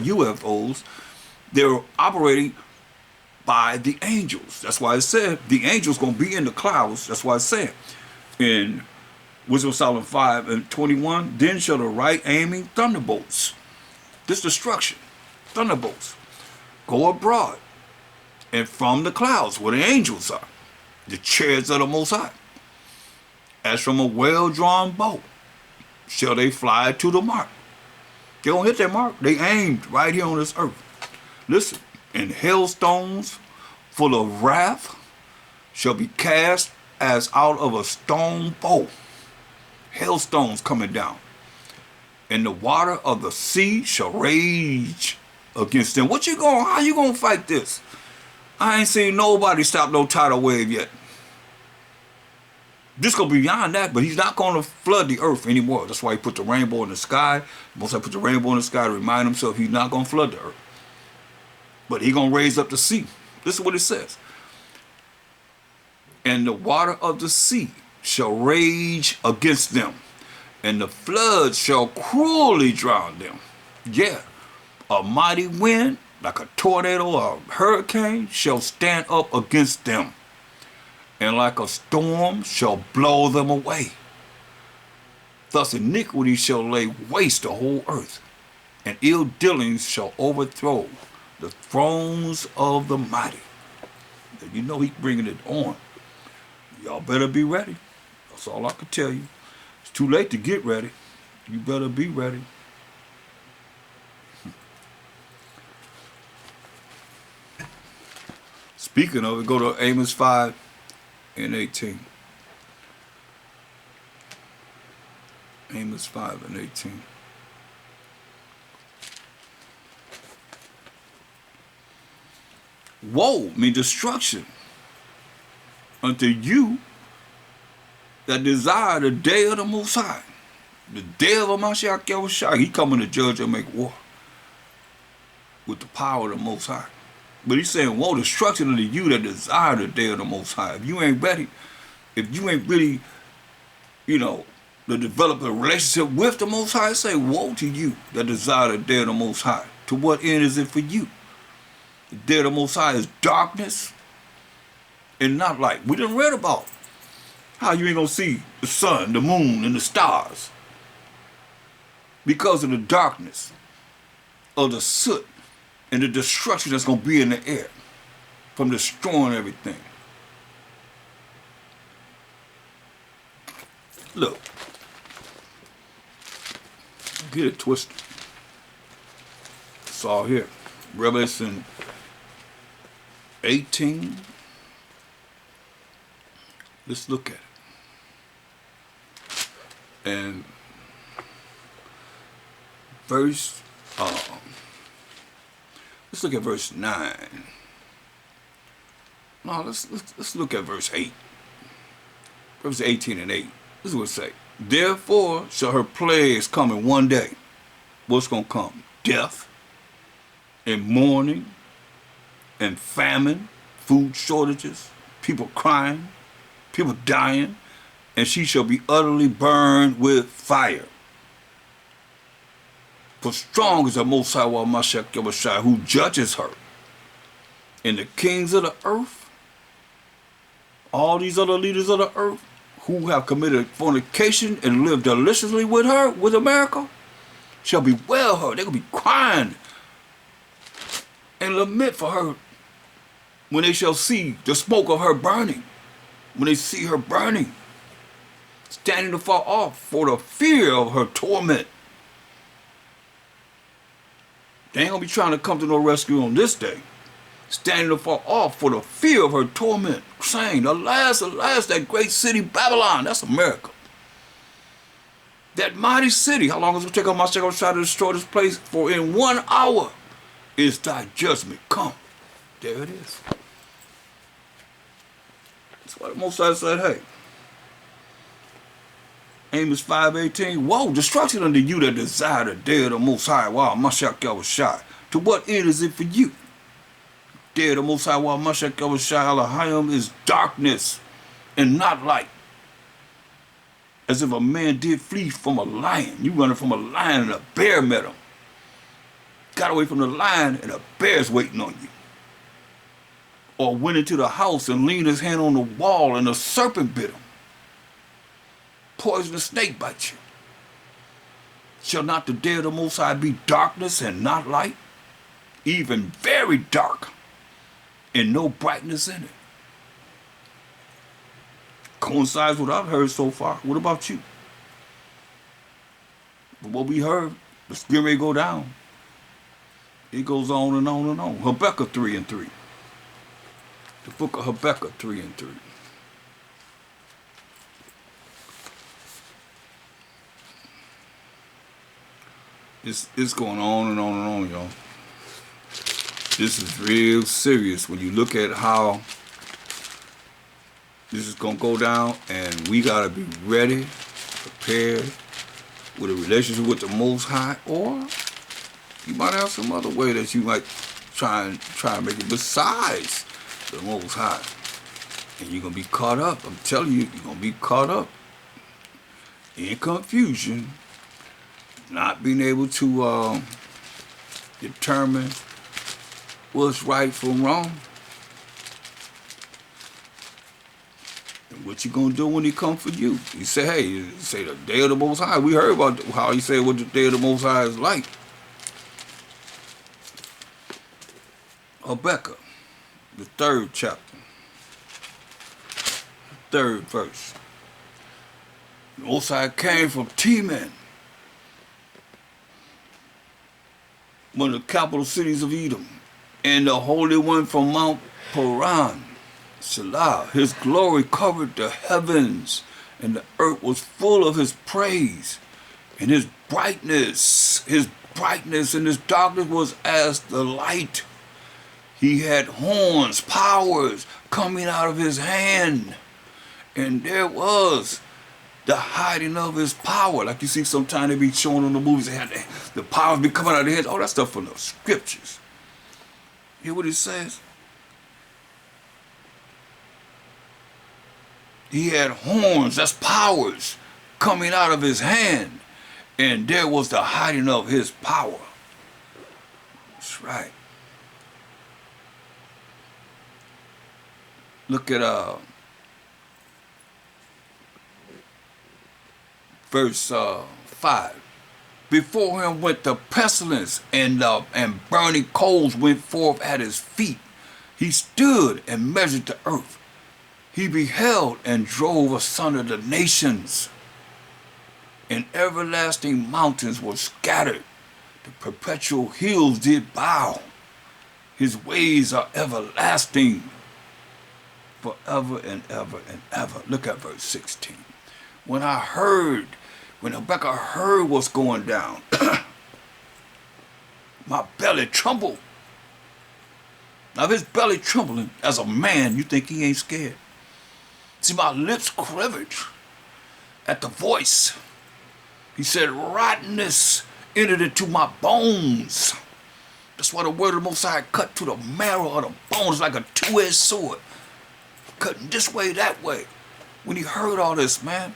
UFOs, they're operating by the angels. That's why it said the angels going to be in the clouds. That's why it said in Wisdom Solomon 5 and 21, then shall the right aiming thunderbolts, this destruction, thunderbolts, go abroad, and from the clouds where the angels are, the chariots of the Most High, as from a well-drawn bow, shall they fly to the mark. They don't hit that mark. They aimed right here on this earth. Listen, and hailstones full of wrath shall be cast as out of a stone bow. Hailstones coming down. And the water of the sea shall rage against them. How you gonna fight this? I ain't seen nobody stop no tidal wave yet. This go beyond that, but he's not gonna flood the earth anymore. That's why he put the rainbow in the sky. Most I put the rainbow in the sky to remind himself he's not gonna flood the earth. But he gonna raise up the sea. This is what it says. And the water of the sea shall rage against them, and the floods shall cruelly drown them. Yeah, a mighty wind, like a tornado or a hurricane, shall stand up against them, and like a storm shall blow them away. Thus iniquity shall lay waste the whole earth, and ill dealings shall overthrow the thrones of the mighty. And you know he's bringing it on. Y'all better be ready. That's all I can tell you. It's too late to get ready. You better be ready. Speaking of it, go to Amos 5 and 18. Amos 5 and 18. Woe, mean destruction, unto you that desire the day of the Most High. The day of Mashiach Yahushua. He coming to judge and make war with the power of the Most High. But he's saying, woe, destruction unto you that desire the day of the Most High. If you ain't ready, if you ain't really, to develop a relationship with the Most High, say, woe to you that desire the day of the Most High. To what end is it for you? The day of the Most High is darkness and not light. We done read about how you ain't gonna see the sun, the moon, and the stars because of the darkness of the soot and the destruction that's gonna be in the air from destroying everything. Look, get it twisted. It's all here. Revelation 18. Let's look at it. And let's look at verse 9. No, let's look at verse 8. Verse 18 and 8. This is what it say. Therefore shall her plagues come in one day. What's gonna come? Death and mourning and famine, food shortages, people crying, people dying, and she shall be utterly burned with fire. For strong is the Most High Mashiach Yahushua, who judges her. And the kings of the earth, all these other leaders of the earth, who have committed fornication and lived deliciously with her, with America, shall bewail her. They're going to be crying and lament for her when they shall see the smoke of her burning, when they see her burning, standing afar off for the fear of her torment. They ain't gonna be trying to come to no rescue on this day. Standing afar off for the fear of her torment, saying, alas, alas, that great city Babylon, that's America. That mighty city, how long is it take on my second try to destroy this place? For in 1 hour is thy judgment come. There it is. That's why the Most High said, hey, Amos 5:18, woe, destruction unto you that desire the day of the Most High, wow, Mashiach Yahushua. To what end is it for you? Day of the Most High, wow, Mashiach Yahushua, Elohim is darkness and not light. As if a man did flee from a lion. You running from a lion and a bear met him. got away from the lion and a bear's waiting on you. Or went into the house and leaned his hand on the wall and a serpent bit him. Poisonous snake bite you. Shall not the day of the Most High be darkness and not light? Even very dark and no brightness in it. Coincides with what I've heard so far. What about you? But what we heard, the spirit may go down. It goes on and on and on. Habakkuk 3:3. The book of Habakkuk 3:3. It's going on and on and on, y'all. This is real serious when you look at how this is going to go down, and we got to be ready, prepared, with a relationship with the Most High, or you might have some other way that you might try and make it besides the Most High. And you're going to be caught up. I'm telling you, you're going to be caught up in confusion, not being able to determine what's right from wrong. And what you gonna do when he come for you? You say, hey, you say the day of the Most High. We heard about how he said what the day of the Most High is like. Habakkuk, the 3rd chapter, 3rd verse. The Most High came from Teman, one of the capital cities of Edom, and the Holy One from Mount Paran, Selah. His glory covered the heavens, and the earth was full of his praise. And his brightness and his darkness was as the light. He had horns, powers coming out of his hand. And there was the hiding of his power. Like you see sometimes they be showing on the movies, they had the powers be coming out of their heads. All that stuff from the scriptures. Hear what it says? He had horns, that's powers, coming out of his hand. And there was the hiding of his power. That's right. Look at verse 5. Before him went the pestilence, and burning coals went forth at his feet. He stood and measured the earth. He beheld and drove asunder the nations. And everlasting mountains were scattered. The perpetual hills did bow. His ways are everlasting, forever and ever and ever. Look at verse 16. When Habakkuk heard what's going down, my belly trembled. Now, if his belly trembling as a man, you think he ain't scared. See, my lips quivered at the voice. He said, rottenness entered into my bones. That's why the word of the Most High cut to the marrow of the bones like a two-edged sword, cutting this way, that way. When he heard all this, man,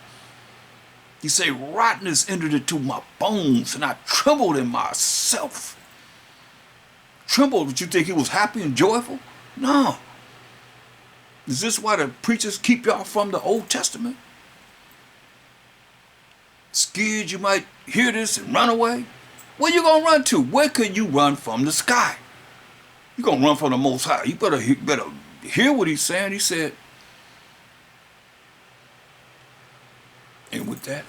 he said, rottenness entered into my bones, and I trembled in myself. Trembled? Did you think he was happy and joyful? No. Is this why the preachers keep y'all from the Old Testament? Scared you might hear this and run away? Where you gonna run to? Where can you run from the sky? You gonna run from the Most High. You better hear what he's saying. He said, and with that,